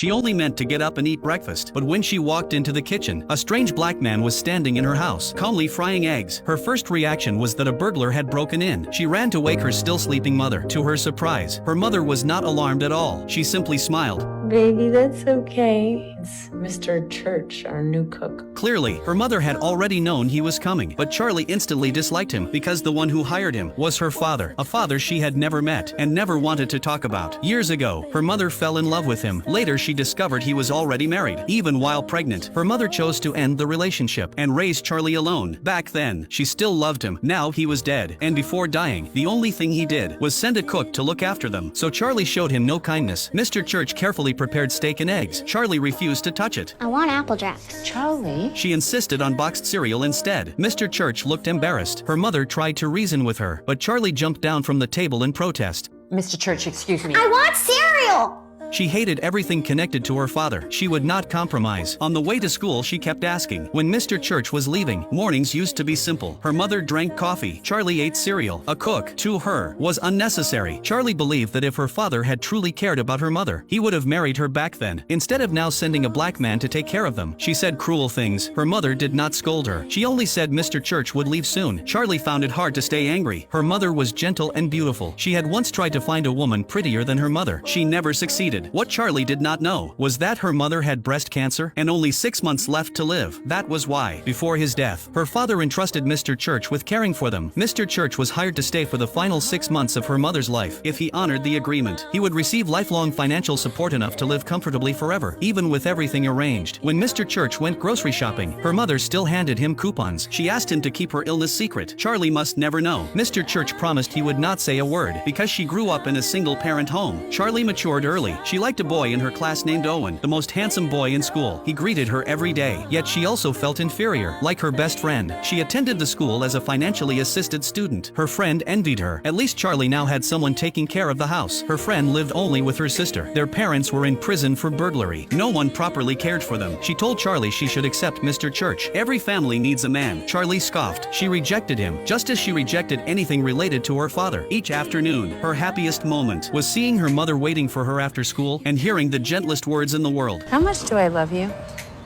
She only meant to get up and eat breakfast, but when she walked into the kitchen, a strange black man was standing in her house, calmly frying eggs. Her first reaction was that a burglar had broken in. She ran to wake her still sleeping mother. To her surprise, her mother was not alarmed at all. She simply smiled. Baby, that's okay. It's Mr. Church, our new cook. Clearly, her mother had already known he was coming, but Charlie instantly disliked him because the one who hired him was her father, a father she had never met and never wanted to talk about. Years ago, her mother fell in love with him. Later, she discovered he was already married. Even while pregnant, her mother chose to end the relationship and raise Charlie alone. Back then, she still loved him. Now he was dead, and before dying, the only thing he did was send a cook to look after them. So Charlie showed him no kindness. Mr. Church carefully prepared steak and eggs. Charlie refused to touch it. I want apple draft. Charlie? She insisted on boxed cereal instead. Mr. Church looked embarrassed. Her mother tried to reason with her, but Charlie jumped down from the table in protest. Mr. Church, excuse me. I want cereal! She hated everything connected to her father. She would not compromise. On the way to school, she kept asking. When Mr. Church was leaving, mornings used to be simple. Her mother drank coffee. Charlie ate cereal. A cook, to her, was unnecessary. Charlie believed that if her father had truly cared about her mother, he would have married her back then, instead of now sending a black man to take care of them. She said cruel things. Her mother did not scold her. She only said Mr. Church would leave soon. Charlie found it hard to stay angry. Her mother was gentle and beautiful. She had once tried to find a woman prettier than her mother. She never succeeded. What Charlie did not know was that her mother had breast cancer and only 6 months left to live. That was why, before his death, her father entrusted Mr. Church with caring for them. Mr. Church was hired to stay for the final 6 months of her mother's life. If he honored the agreement, he would receive lifelong financial support enough to live comfortably forever, even with everything arranged. When Mr. Church went grocery shopping, her mother still handed him coupons. She asked him to keep her illness secret. Charlie must never know. Mr. Church promised he would not say a word because she grew up in a single-parent home. Charlie matured early. She liked a boy in her class named Owen, the most handsome boy in school. He greeted her every day, yet she also felt inferior. Like her best friend, she attended the school as a financially assisted student. Her friend envied her. At least Charlie now had someone taking care of the house. Her friend lived only with her sister. Their parents were in prison for burglary. No one properly cared for them. She told Charlie she should accept Mr. Church. Every family needs a man. Charlie scoffed. She rejected him, just as she rejected anything related to her father. Each afternoon, her happiest moment was seeing her mother waiting for her after school and hearing the gentlest words in the world. How much do I love you?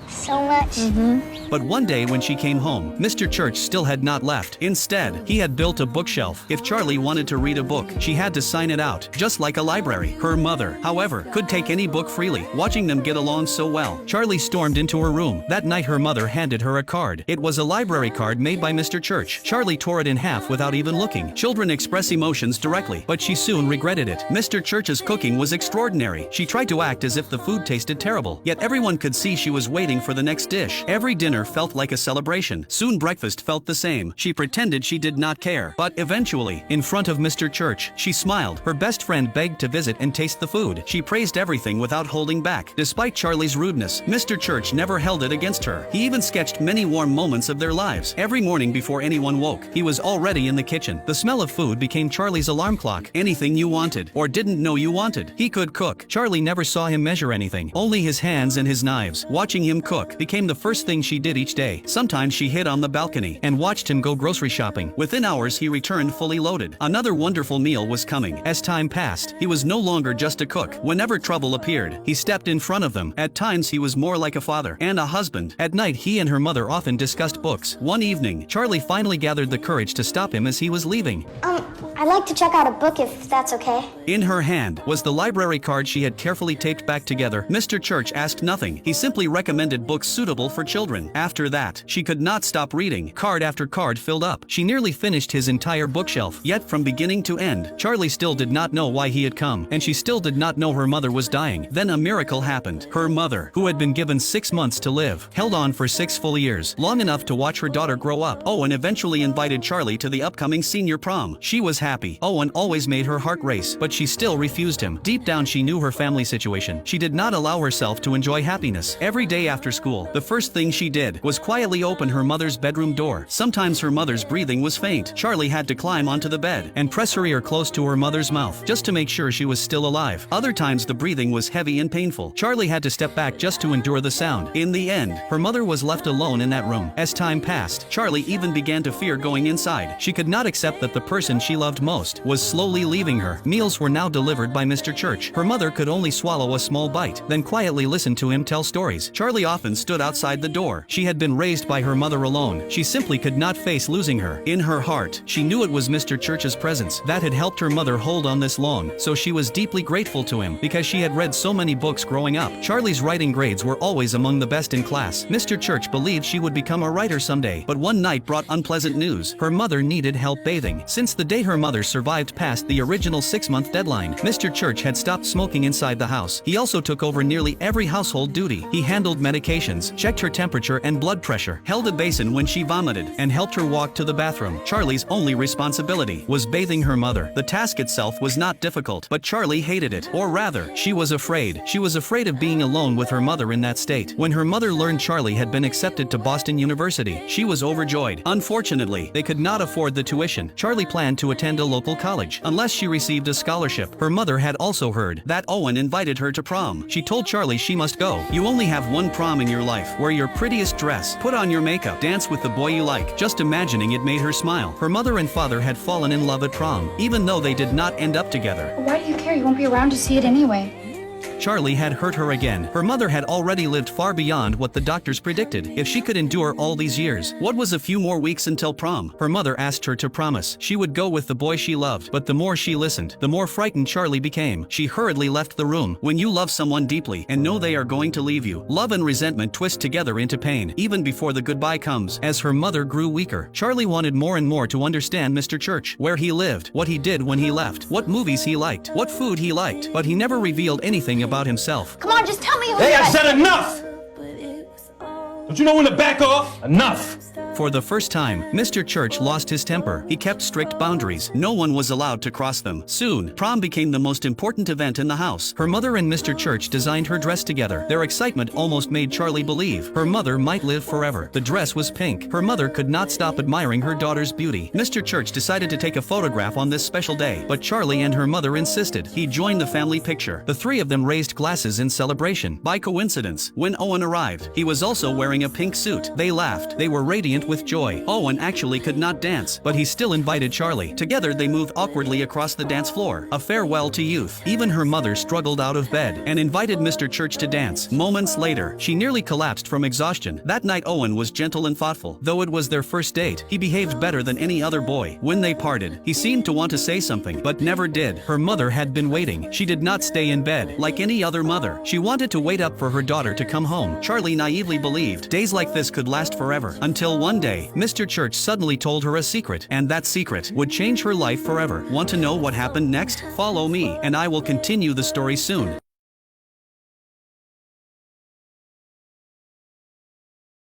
So much. But one day when she came home, Mr. Church still had not left. Instead, he had built a bookshelf. If Charlie wanted to read a book, she had to sign it out, just like a library. Her mother, however, could take any book freely. Watching them get along so well, Charlie stormed into her room. That night her mother handed her a card. It was a library card made by Mr. Church. Charlie tore it in half without even looking. Children express emotions directly, but she soon regretted it. Mr. Church's cooking was extraordinary. She tried to act as if the food tasted terrible, yet everyone could see she was waiting for the next dish. Every dinner felt like a celebration. Soon breakfast felt the same. She pretended she did not care. But eventually, in front of Mr. Church, she smiled. Her best friend begged to visit and taste the food. She praised everything without holding back. Despite Charlie's rudeness, Mr. Church never held it against her. He even sketched many warm moments of their lives. Every morning before anyone woke, he was already in the kitchen. The smell of food became Charlie's alarm clock. Anything you wanted, or didn't know you wanted, he could cook. Charlie never saw him measure anything, only his hands and his knives. Watching him cook became the first thing she did each day. Sometimes she hid on the balcony and watched him go grocery shopping. Within hours he returned fully loaded. Another wonderful meal was coming. As time passed, he was no longer just a cook. Whenever trouble appeared, he stepped in front of them. At times he was more like a father and a husband. At night he and her mother often discussed books. One evening, Charlie finally gathered the courage to stop him as he was leaving. I'd like to check out a book if that's okay. In her hand was the library card she had carefully taped back together. Mr. Church asked nothing. He simply recommended books suitable for children. After that, she could not stop reading. Card after card filled up. She nearly finished his entire bookshelf. Yet from beginning to end, Charlie still did not know why he had come, and she still did not know her mother was dying. Then a miracle happened. Her mother, who had been given 6 months to live, held on for 6 full years, long enough to watch her daughter grow up. Owen eventually invited Charlie to the upcoming senior prom. She was happy. Owen always made her heart race, but she still refused him. Deep down she knew her family situation. She did not allow herself to enjoy happiness. Every day after school, the first thing she did was quietly open her mother's bedroom door. Sometimes her mother's breathing was faint. Charlie had to climb onto the bed and press her ear close to her mother's mouth just to make sure she was still alive. Other times the breathing was heavy and painful. Charlie had to step back just to endure the sound. In the end, her mother was left alone in that room. As time passed, Charlie even began to fear going inside. She could not accept that the person she loved loved most, was slowly leaving her. Meals were now delivered by Mr. Church. Her mother could only swallow a small bite, then quietly listen to him tell stories. Charlie often stood outside the door. She had been raised by her mother alone. She simply could not face losing her. In her heart, she knew it was Mr. Church's presence that had helped her mother hold on this long, so she was deeply grateful to him because she had read so many books growing up. Charlie's writing grades were always among the best in class. Mr. Church believed she would become a writer someday, but one night brought unpleasant news. Her mother needed help bathing. Since the day her mother survived past the original 6-month deadline, Mr. Church had stopped smoking inside the house. He also took over nearly every household duty. He handled medications, checked her temperature and blood pressure, held a basin when she vomited, and helped her walk to the bathroom. Charlie's only responsibility was bathing her mother. The task itself was not difficult, but Charlie hated it. Or rather, she was afraid. She was afraid of being alone with her mother in that state. When her mother learned Charlie had been accepted to Boston University, she was overjoyed. Unfortunately, they could not afford the tuition. Charlie planned to attend a local college, unless she received a scholarship. Her mother had also heard that Owen invited her to prom. She told Charlie she must go. You only have one prom in your life. Wear your prettiest dress, put on your makeup, dance with the boy you like. Just imagining it made her smile. Her mother and father had fallen in love at prom, even though they did not end up together. Why do you care? You won't be around to see it anyway. Charlie had hurt her again. Her mother had already lived far beyond what the doctors predicted. If she could endure all these years, what was a few more weeks until prom? Her mother asked her to promise she would go with the boy she loved, but the more she listened, the more frightened Charlie became. She hurriedly left the room. When you love someone deeply and know they are going to leave you, love and resentment twist together into pain, even before the goodbye comes. As her mother grew weaker, Charlie wanted more and more to understand Mr. Church, where he lived, what he did when he left, what movies he liked, what food he liked, but he never revealed anything about himself. Come on, just tell me who Hey, you I are. said enough! Don't you know when to back off? Enough! For the first time, Mr. Church lost his temper. He kept strict boundaries. No one was allowed to cross them. Soon, prom became the most important event in the house. Her mother and Mr. Church designed her dress together. Their excitement almost made Charlie believe her mother might live forever. The dress was pink. Her mother could not stop admiring her daughter's beauty. Mr. Church decided to take a photograph on this special day, but Charlie and her mother insisted he join the family picture. The three of them raised glasses in celebration. By coincidence, when Owen arrived, he was also wearing a pink suit. They laughed. They were radiant with joy. Owen actually could not dance, but he still invited Charlie. Together they moved awkwardly across the dance floor. A farewell to youth. Even her mother struggled out of bed and invited Mr. Church to dance. Moments later, she nearly collapsed from exhaustion. That night Owen was gentle and thoughtful. Though it was their first date, he behaved better than any other boy. When they parted, he seemed to want to say something, but never did. Her mother had been waiting. She did not stay in bed like any other mother. She wanted to wait up for her daughter to come home. Charlie naively believed days like this could last forever, until one day, Mr. Church suddenly told her a secret, and that secret would change her life forever. Want to know what happened next? Follow me, and I will continue the story soon.